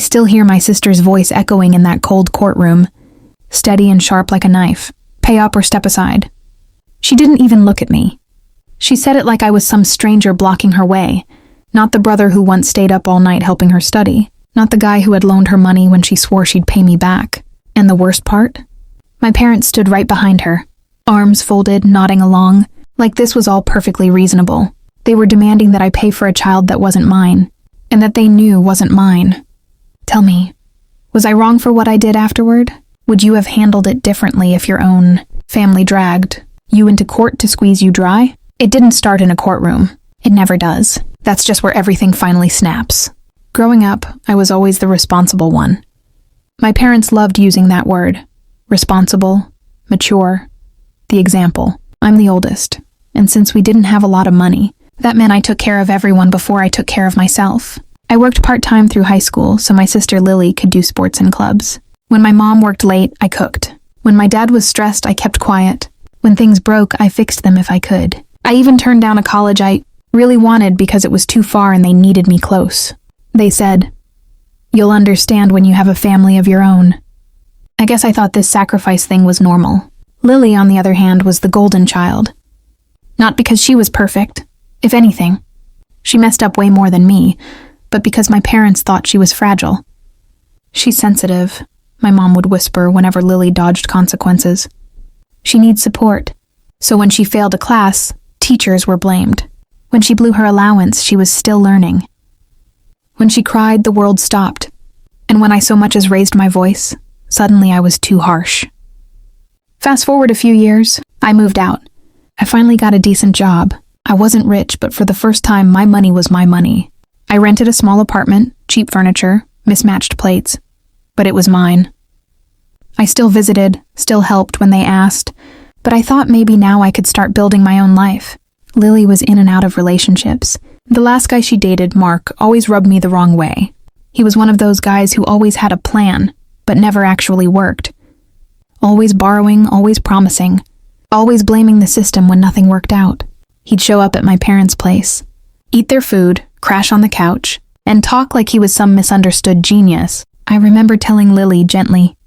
still hear my sister's voice echoing in that cold courtroom, steady and sharp like a knife. Pay up or step aside. She didn't even look at me. She said it like I was some stranger blocking her way, not the brother who once stayed up all night helping her study, not the guy who had loaned her money when she swore she'd pay me back. And the worst part? My parents stood right behind her, arms folded, nodding along, like this was all perfectly reasonable. They were demanding that I pay for a child that wasn't mine, and that they knew wasn't mine. Tell me, was I wrong for what I did afterward? Would you have handled it differently if your own family dragged you into court to squeeze you dry? It didn't start in a courtroom. It never does. That's just where everything finally snaps. Growing up, I was always the responsible one. My parents loved using that word. Responsible, mature, the example. I'm the oldest, and since we didn't have a lot of money, that meant I took care of everyone before I took care of myself. I worked part-time through high school so my sister Lily could do sports and clubs. When my mom worked late, I cooked. When my dad was stressed, I kept quiet. When things broke, I fixed them if I could. I even turned down a college I really wanted because it was too far and they needed me close. They said, "You'll understand when you have a family of your own." I guess I thought this sacrifice thing was normal. Lily, on the other hand, was the golden child. Not because she was perfect. If anything, she messed up way more than me, but because my parents thought she was fragile. "She's sensitive," my mom would whisper whenever Lily dodged consequences. "She needs support." So when she failed a class, teachers were blamed. When she blew her allowance, she was still learning. When she cried, the world stopped. And when I so much as raised my voice, suddenly I was too harsh. Fast forward a few years, I moved out. I finally got a decent job. I wasn't rich, but for the first time, my money was my money. I rented a small apartment, cheap furniture, mismatched plates, but it was mine. I still visited, still helped when they asked, but I thought maybe now I could start building my own life. Lily was in and out of relationships. The last guy she dated, Mark, always rubbed me the wrong way. He was one of those guys who always had a plan, but never actually worked. Always borrowing, always promising, always blaming the system when nothing worked out. He'd show up at my parents' place, eat their food, crash on the couch, and talk like he was some misunderstood genius. I remember telling Lily gently,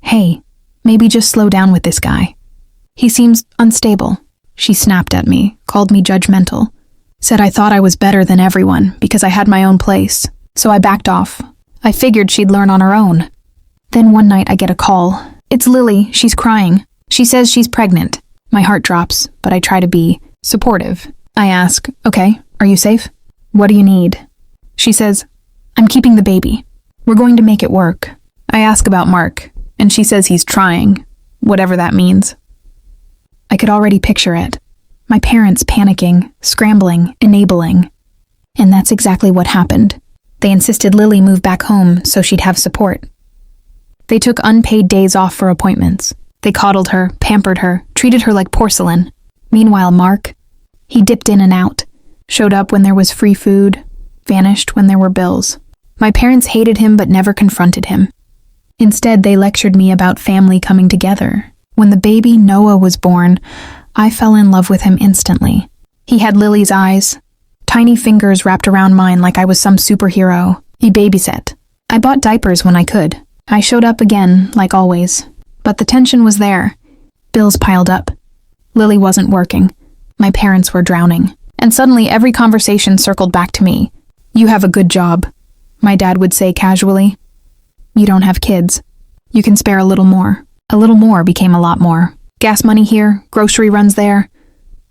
"Hey, maybe just slow down with this guy. He seems unstable." She snapped at me, called me judgmental, said I thought I was better than everyone because I had my own place, so I backed off. I figured she'd learn on her own. Then one night I get a call. "It's Lily, she's crying. She says she's pregnant." My heart drops, but I try to be supportive. I ask, "Okay, are you safe? What do you need?" She says, "I'm keeping the baby. We're going to make it work." I ask about Mark, and she says he's trying, whatever that means. I could already picture it. My parents panicking, scrambling, enabling. And that's exactly what happened. They insisted Lily move back home so she'd have support. They took unpaid days off for appointments. They coddled her, pampered her, treated her like porcelain. Meanwhile, Mark, he dipped in and out, showed up when there was free food, vanished when there were bills. My parents hated him but never confronted him. Instead, they lectured me about family coming together. When the baby Noah was born, I fell in love with him instantly. He had Lily's eyes, tiny fingers wrapped around mine like I was some superhero. He babysat. I bought diapers when I could. I showed up again, like always. But the tension was there. Bills piled up. Lily wasn't working. My parents were drowning. And suddenly every conversation circled back to me. "You have a good job," my dad would say casually. "You don't have kids. You can spare a little more." A little more became a lot more. Gas money here, grocery runs there.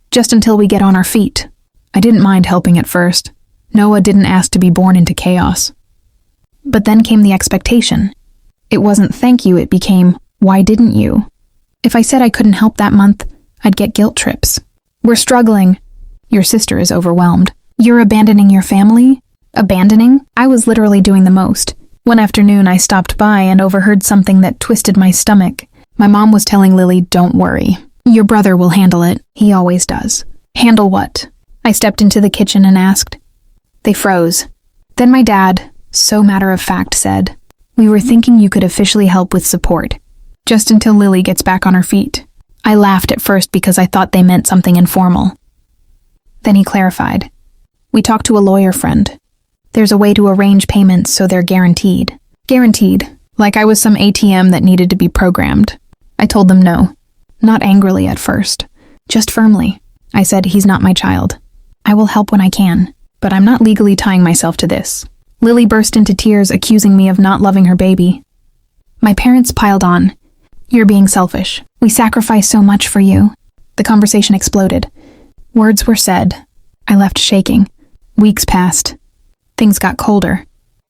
Just until we get on our feet. I didn't mind helping at first. Noah didn't ask to be born into chaos. But then came the expectation. It wasn't thank you, it became, why didn't you? If I said I couldn't help that month, I'd get guilt trips. "We're struggling." "Your sister is overwhelmed." "You're abandoning your family?" Abandoning? I was literally doing the most. One afternoon I stopped by and overheard something that twisted my stomach. My mom was telling Lily, "Don't worry. Your brother will handle it. He always does." "Handle what?" I stepped into the kitchen and asked. They froze. Then my dad, so matter-of-fact, said, "We were thinking you could officially help with support, just until Lily gets back on her feet." I laughed at first because I thought they meant something informal. Then he clarified. "We talked to a lawyer friend. There's a way to arrange payments so they're guaranteed. Guaranteed, like I was some ATM that needed to be programmed. I told them no. Not angrily at first, just firmly. I said, he's not my child. I will help when I can, but I'm not legally tying myself to this. Lily burst into tears, accusing me of not loving her baby. My parents piled on. You're being selfish. We sacrificed so much for you. The conversation exploded. Words were said. I left shaking. Weeks passed. Things got colder.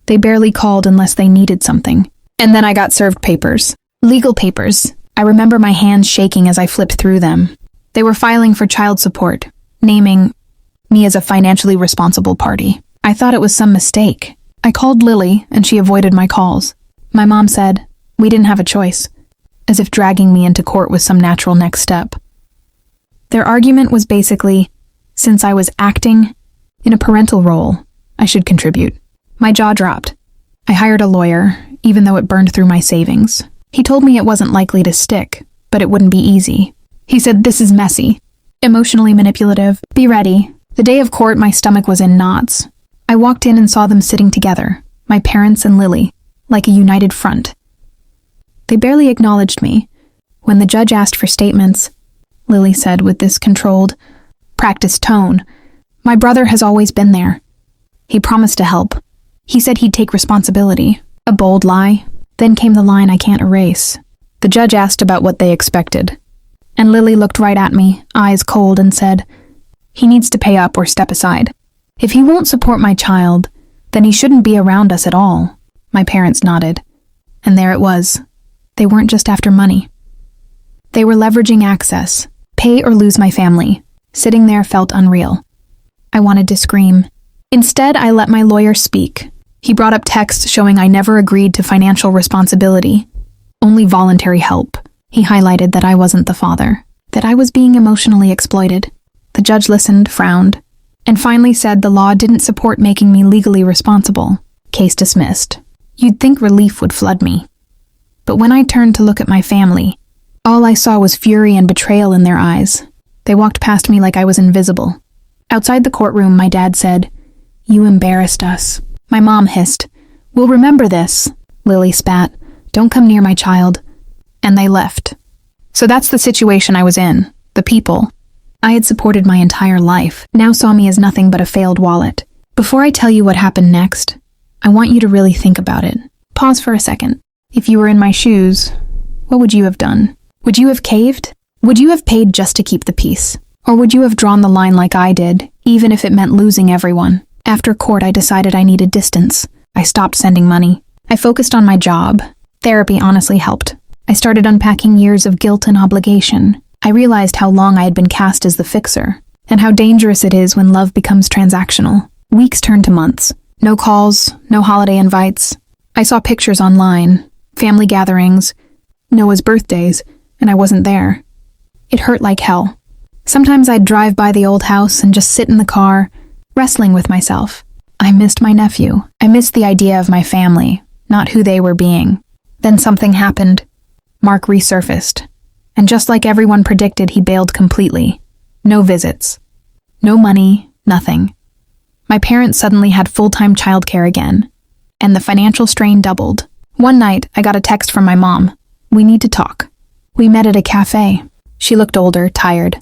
They barely called unless they needed something. And then I got served papers. Legal papers. I remember my hands shaking as I flipped through them. They were filing for child support, naming me as a financially responsible party. I thought it was some mistake. I called Lily, and she avoided my calls. My mom said, we didn't have a choice, as if dragging me into court was some natural next step. Their argument was basically, since I was acting in a parental role, I should contribute. My jaw dropped. I hired a lawyer, even though it burned through my savings. He told me it wasn't likely to stick, but it wouldn't be easy. He said, this is messy, emotionally manipulative. Be ready. The day of court, my stomach was in knots. I walked in and saw them sitting together, my parents and Lily, like a united front. They barely acknowledged me. When the judge asked for statements, Lily said with this controlled, practiced tone, my brother has always been there. He promised to help. He said he'd take responsibility. A bold lie. Then came the line I can't erase. The judge asked about what they expected. And Lily looked right at me, eyes cold, and said, he needs to pay up or step aside. If he won't support my child, then he shouldn't be around us at all. My parents nodded. And there it was. They weren't just after money. They were leveraging access. Pay or lose my family. Sitting there felt unreal. I wanted to scream. Instead, I let my lawyer speak. He brought up texts showing I never agreed to financial responsibility. Only voluntary help. He highlighted that I wasn't the father. That I was being emotionally exploited. The judge listened, frowned, and finally said the law didn't support making me legally responsible. Case dismissed. You'd think relief would flood me. But when I turned to look at my family, all I saw was fury and betrayal in their eyes. They walked past me like I was invisible. Outside the courtroom, my dad said, you embarrassed us. My mom hissed, we'll remember this. Lily spat, don't come near my child. And they left. So that's the situation I was in. The people I had supported my entire life now saw me as nothing but a failed wallet. Before I tell you what happened next, I want you to really think about it. Pause for a second. If you were in my shoes, what would you have done? Would you have caved? Would you have paid just to keep the peace? Or would you have drawn the line like I did, even if it meant losing everyone? After court, I decided I needed distance. I stopped sending money. I focused on my job. Therapy honestly helped. I started unpacking years of guilt and obligation. I realized how long I had been cast as the fixer, and how dangerous it is when love becomes transactional. Weeks turned to months. No calls, no holiday invites. I saw pictures online, family gatherings, Noah's birthdays, and I wasn't there. It hurt like hell. Sometimes I'd drive by the old house and just sit in the car, wrestling with myself. I missed my nephew. I missed the idea of my family, not who they were being. Then something happened. Mark resurfaced. And just like everyone predicted, he bailed completely. No visits. No money, nothing. My parents suddenly had full-time childcare again, and the financial strain doubled. One night, I got a text from my mom. We need to talk. We met at a cafe. She looked older, tired.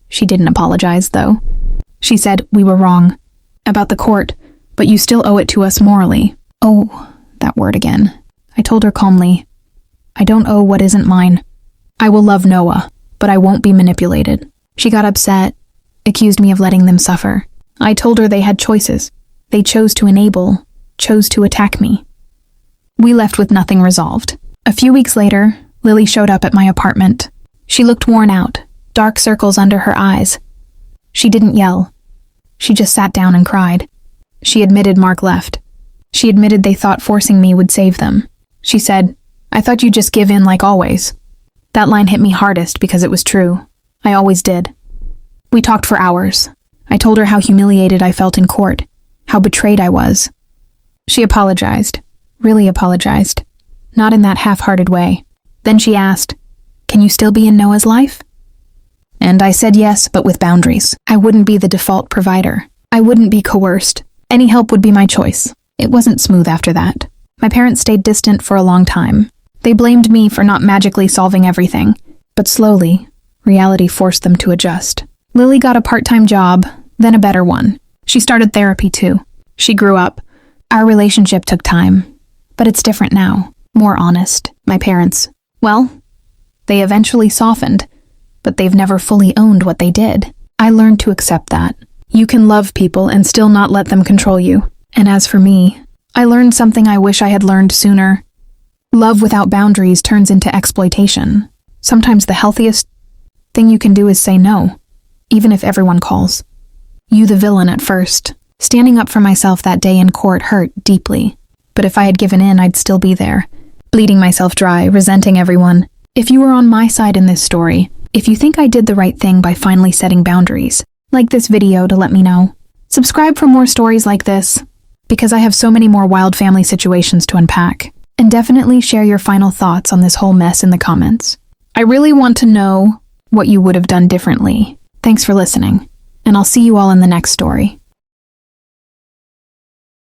She didn't apologize, though. She said, we were wrong. About the court, but you still owe it to us morally. Oh, that word again. I told her calmly, I don't owe what isn't mine. I will love Noah, but I won't be manipulated. She got upset, accused me of letting them suffer. I told her they had choices. They chose to enable, chose to attack me. We left with nothing resolved. A few weeks later, Lily showed up at my apartment. She looked worn out, dark circles under her eyes. She didn't yell. She just sat down and cried. She admitted Mark left. She admitted they thought forcing me would save them. She said, I thought you'd just give in like always. That line hit me hardest because it was true. I always did. We talked for hours. I told her how humiliated I felt in court, how betrayed I was. She apologized, really apologized, not in that half-hearted way. Then she asked, can you still be in Noah's life? And I said yes, but with boundaries. I wouldn't be the default provider. I wouldn't be coerced. Any help would be my choice. It wasn't smooth after that. My parents stayed distant for a long time. They blamed me for not magically solving everything, but slowly, reality forced them to adjust. Lily got a part-time job, then a better one. She started therapy too. She grew up. Our relationship took time, but it's different now. More honest. My parents, well, they eventually softened, but they've never fully owned what they did. I learned to accept that. You can love people and still not let them control you. And as for me, I learned something I wish I had learned sooner. Love without boundaries turns into exploitation. Sometimes the healthiest thing you can do is say no, even if everyone calls you the villain at first. Standing up for myself that day in court hurt deeply, but if I had given in, I'd still be there, bleeding myself dry, resenting everyone. If you were on my side in this story, if you think I did the right thing by finally setting boundaries, like this video to let me know. Subscribe for more stories like this, because I have so many more wild family situations to unpack. And definitely share your final thoughts on this whole mess in the comments. I really want to know what you would have done differently. Thanks for listening, and I'll see you all in the next story.